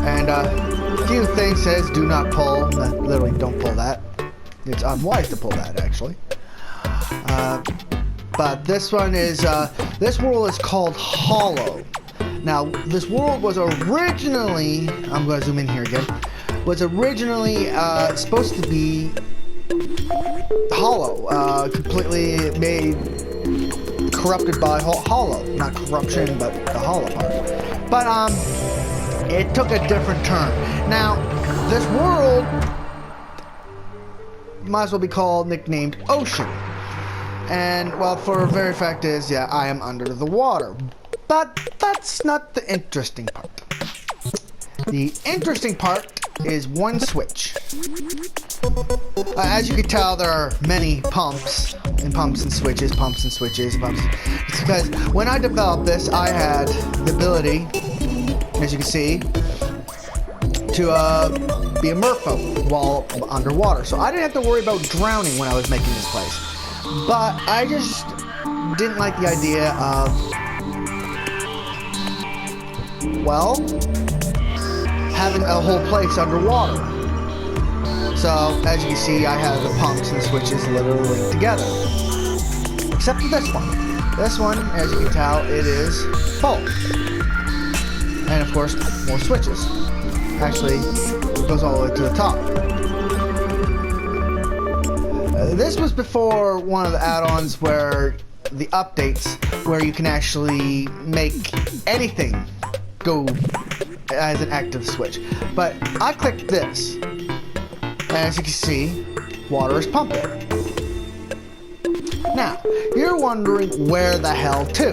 And a few things says do not pull. Literally, don't pull that. It's unwise to pull that, actually. But this one is, this world is called Hollow. Now, this world was originally, I'm going to zoom in here again, was originally supposed to be hollow, completely made, corrupted by hollow. Not corruption, but the hollow part. But, it took a different turn. Now, this world might as well be called, nicknamed Ocean. And, well, for a very fact is, yeah, I am under the water. But that's not the interesting part. The interesting part is one switch. As you can tell, there are many pumps and switches. It's because when I developed this, I had the ability, as you can see, to be a merfolk while underwater. So I didn't have to worry about drowning when I was making this place. But I just didn't like the idea of, well, having a whole place underwater. So, as you can see, I have the pumps and switches literally linked together. Except for this one. This one, as you can tell, it is full. And of course, more switches. Actually, it goes all the way to the top. This was before one of the add-ons where the updates where you can actually make anything go as an active switch. But I clicked this, and as you can see, water is pumping. Now, you're wondering where the hell to?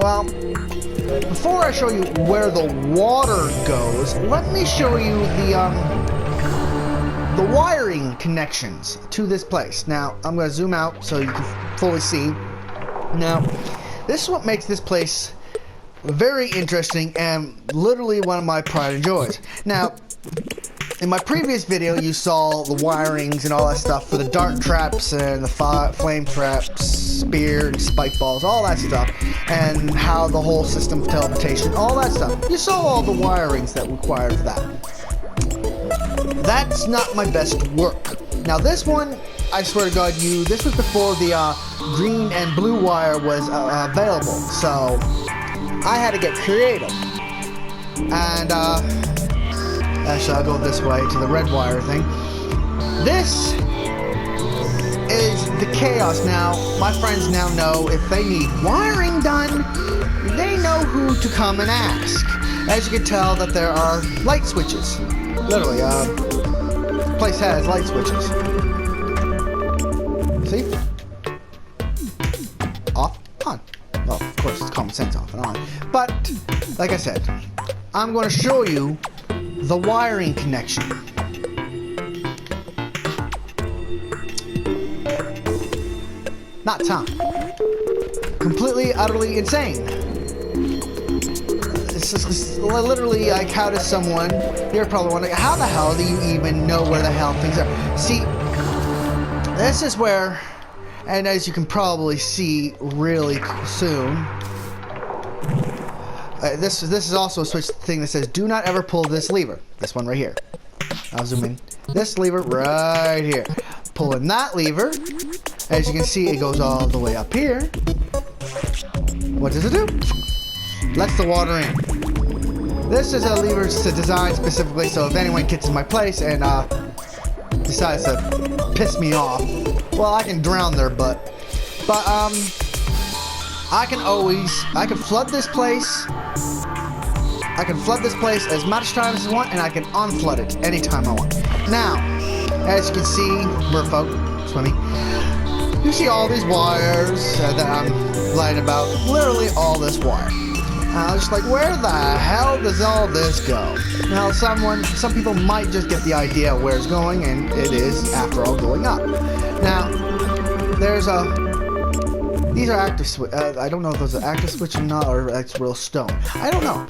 Well, before I show you where the water goes, let me show you the wiring connections to this place. Now, I'm going to zoom out so you can fully see. Now, this is what makes this place very interesting and literally one of my pride and joys. Now, in my previous video, you saw the wirings and all that stuff for the dart traps and the flame traps, spear and spike balls, all that stuff, and how the whole system of teleportation, all that stuff. You saw all the wirings that required for that. That's not my best work. Now this one, I swear to God, this was before the green and blue wire was available, so I had to get creative. And actually I'll go this way to the red wire thing. This is the chaos. Now, my friends now know if they need wiring done, they know who to come and ask. As you can tell that there are light switches. Literally, the place has light switches. See? Off, on. Well, of course, it's common sense, off and on. But, like I said, I'm going to show you the wiring connection. Not time. Completely, utterly insane. It's just literally like, how does someone, you're probably wondering, how the hell do you even know where the hell things are? See, this is where, and as you can probably see really soon, this is also a switch thing that says do not ever pull this lever. This one right here. I'll zoom in. This lever right here. Pulling that lever, as you can see, it goes all the way up here. What does it do? Lets the water in. This is a lever designed specifically so if anyone gets in my place and decides to piss me off, well, I can drown their butt. But I can flood this place. I can flood this place as much time as I want, and I can unflood it anytime I want. Now, as you can see, merfolk swimming. You see all these wires that I'm lying about. Literally all this wire. I was just like, where the hell does all this go? Now, some people might just get the idea where it's going, and it is, after all, going up. Now, there's these are active switch. I don't know if those are active switch or not, or it's real stone. I don't know.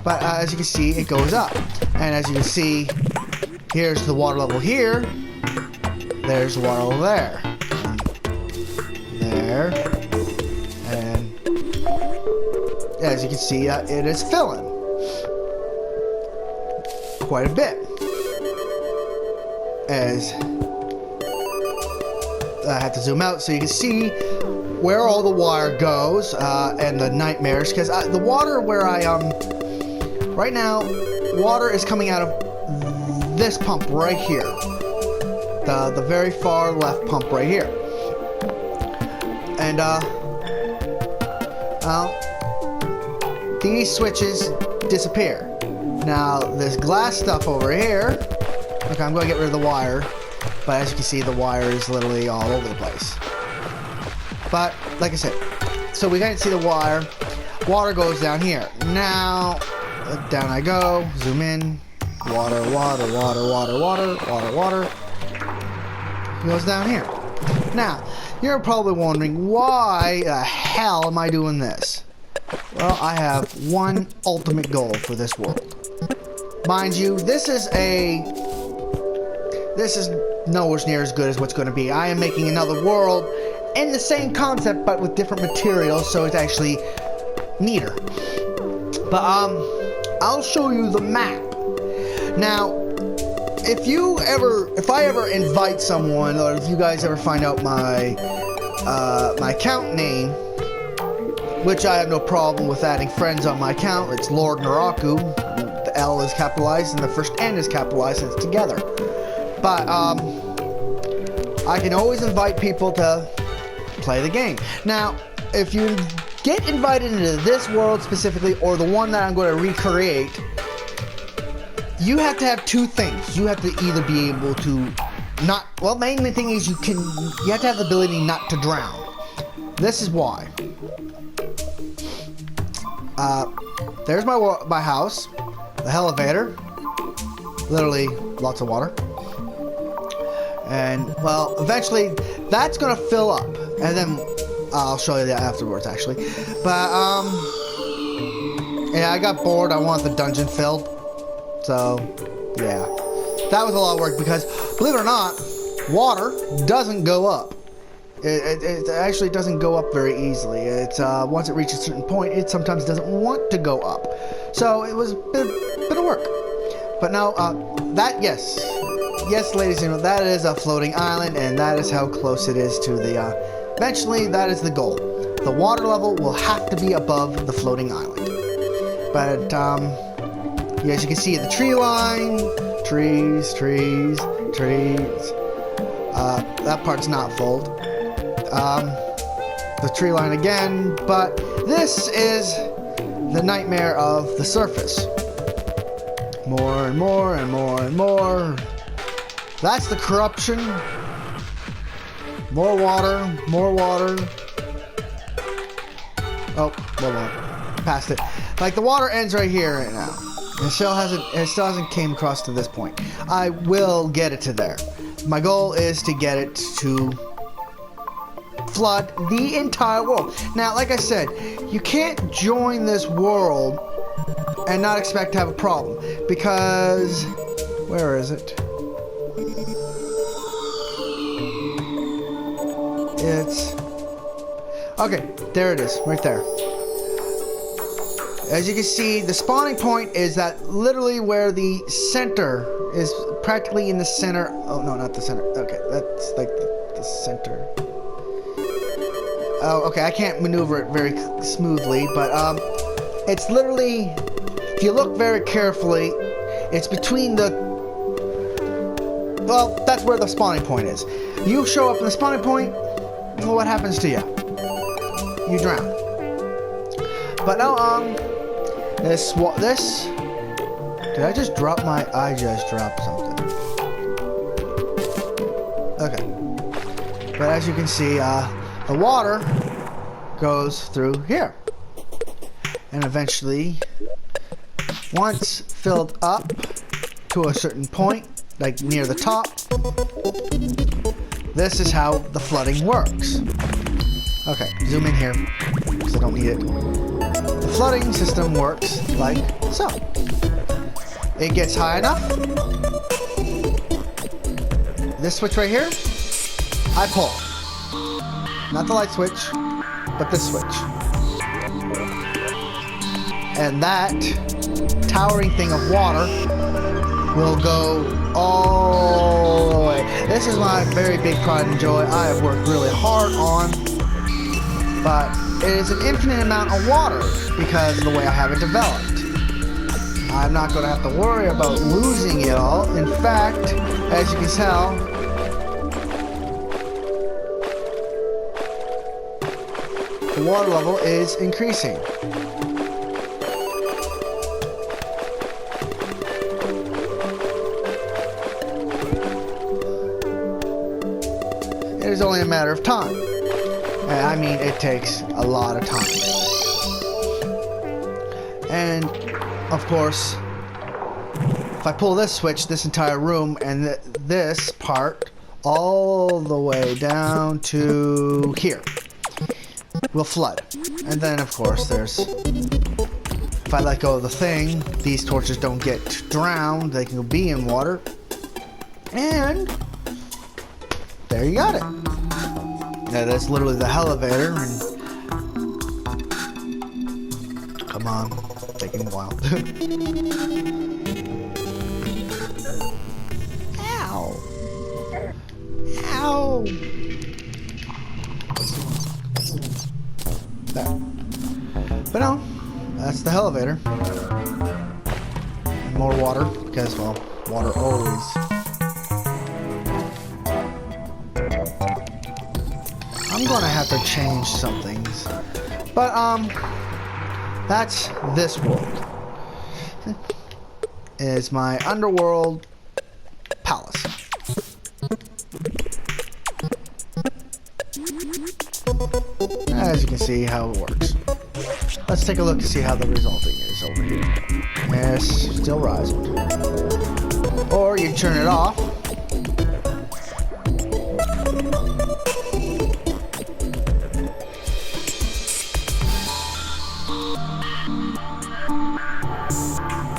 But as you can see, it goes up. And as you can see, here's the water level here. There's the water level there. And there. And as you can see, it is filling. quite a bit. As I have to zoom out so you can see where all the wire goes and the nightmares, because the water where I right now, water is coming out of this pump right here, the very far left pump right here, and these switches disappear. Now this glass stuff over here, okay, I'm going to get rid of the wire, but as you can see, the wire is literally all over the place. But like I said, so we can't see the wire. Water goes down here. Now down I go, zoom in, water, water, water, water, water, water, water, goes down here. Now, you're probably wondering, why the hell am I doing this? Well, I have one ultimate goal for this world. Mind you, this is nowhere near as good as what's going to be. I am making another world in the same concept, but with different materials, so it's actually neater. But I'll show you the map. Now, if I ever invite someone, or if you guys ever find out my my account name, which I have no problem with adding friends on my account, it's Lord Naraku. The L is capitalized and the first N is capitalized, and it's together. But I can always invite people to play the game. Now, if you get invited into this world specifically, or the one that I'm going to recreate, you have to have two things. You have to either be able to not, well, the main thing is you have to have the ability not to drown. This is why. There's my house, the elevator, literally lots of water. And, well, eventually that's gonna fill up, and then I'll show you that afterwards, actually. But yeah, I got bored. I want the dungeon filled, so yeah, that was a lot of work, because believe it or not, water doesn't go up. It actually doesn't go up very easily. It's once it reaches a certain point, it sometimes doesn't want to go up. So it was a bit of work. But now yes, ladies and gentlemen, that is a floating island, and that is how close it is to the, eventually, that is the goal. The water level will have to be above the floating island. But, as you can see, the tree line, trees, trees, trees, that part's not full. The tree line again, but this is the nightmare of the surface. More and more and more and more. That's the corruption. More water, more water. Oh, hold on. Past it. Like, the water ends right here right now. It still hasn't came across to this point. I will get it to there. My goal is to get it to flood the entire world. Now, like I said, you can't join this world and not expect to have a problem, because where is it? It's okay, there it is, right there. As you can see, the spawning point is that literally where the center is, practically in the center. Oh no, not the center. Okay, that's like the center. Oh, okay, I can't maneuver it very smoothly, but it's literally, if you look very carefully, it's between the, well, that's where the spawning point is. You show up in the spawning point, well, what happens to you? You drown. But now, this, did I just drop I just dropped something. Okay. But as you can see, the water goes through here. And eventually, once filled up to a certain point, like near the top, this is how the flooding works. Okay, zoom in here, because I don't need it. The flooding system works like so. It gets high enough. This switch right here, I pull. Not the light switch, but this switch. And that towering thing of water will go all the way. This is my very big pride and joy I have worked really hard on, but it is an infinite amount of water because of the way I have it developed. I'm not going to have to worry about losing it all. In fact, as you can tell, the water level is increasing. It is only a matter of time. And I mean, it takes a lot of time. And, of course, if I pull this switch, this entire room and this part all the way down to here will flood. And then, of course, there's... If I let go of the thing, these torches don't get drowned. They can be in water. And... there you got it. Yeah, that's literally the elevator, and come on, taking a while. Ow! Ow! There. But no, that's the elevator. More water, because, well, water always. I'm gonna have to change some things, but that's this world. Is my underworld palace. As you can see how it works. Let's take a look to see how the resulting is over here. Yes, still rising. Or you turn it off.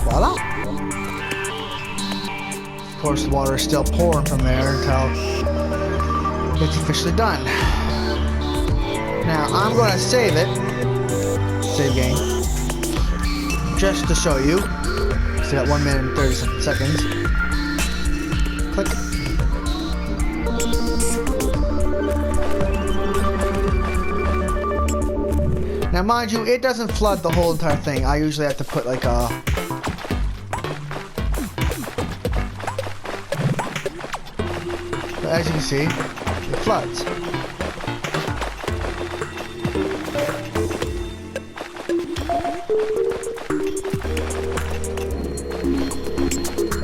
Voila! Of course, the water is still pouring from there until it's officially done. Now, I'm going to save it. Save game. Just to show you. Still got 1 minute and 30 seconds. Click. Now, mind you, it doesn't flood the whole entire thing. I usually have to put like a... But as you can see, it floods.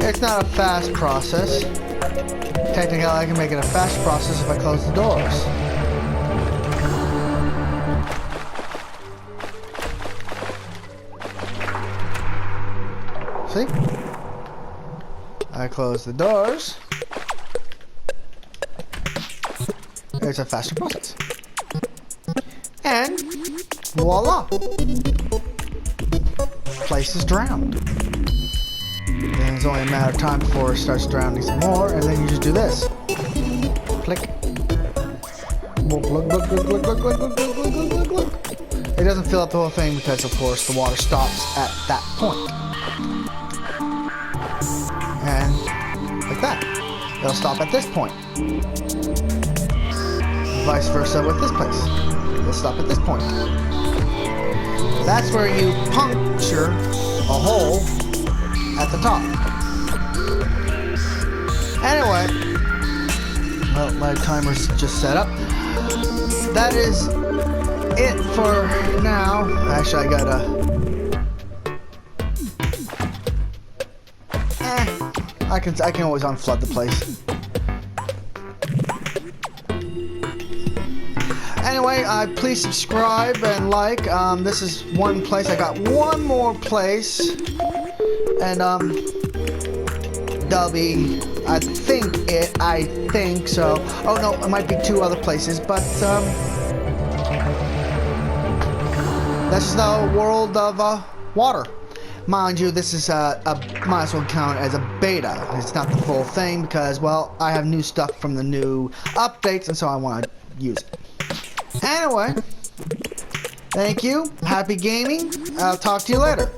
It's not a fast process. Technically, I can make it a fast process if I close the doors. See? I close the doors. It's a faster process. And voila! Place is drowned. And it's only a matter of time before it starts drowning some more, and then you just do this. Click. Look, look, look, look, look, look, look, look, look, look, look, look. It doesn't fill up the whole thing because, of course, the water stops at that point. And like that. It'll stop at this point. Vice versa with this place. It'll stop at this point. That's where you puncture a hole at the top. Anyway, well, my timer's just set up. That is it for now. Actually, I gotta... I can always unflood the place. Anyway, please subscribe and like. This is one place. I got one more place, and that'll be, I think so. Oh no, it might be 2 other places, but this is the world of water. Mind you, this is might as well count as a beta. It's not the full thing because, well, I have new stuff from the new updates, and so I want to use it. Anyway, Thank you. Happy gaming. I'll talk to you later.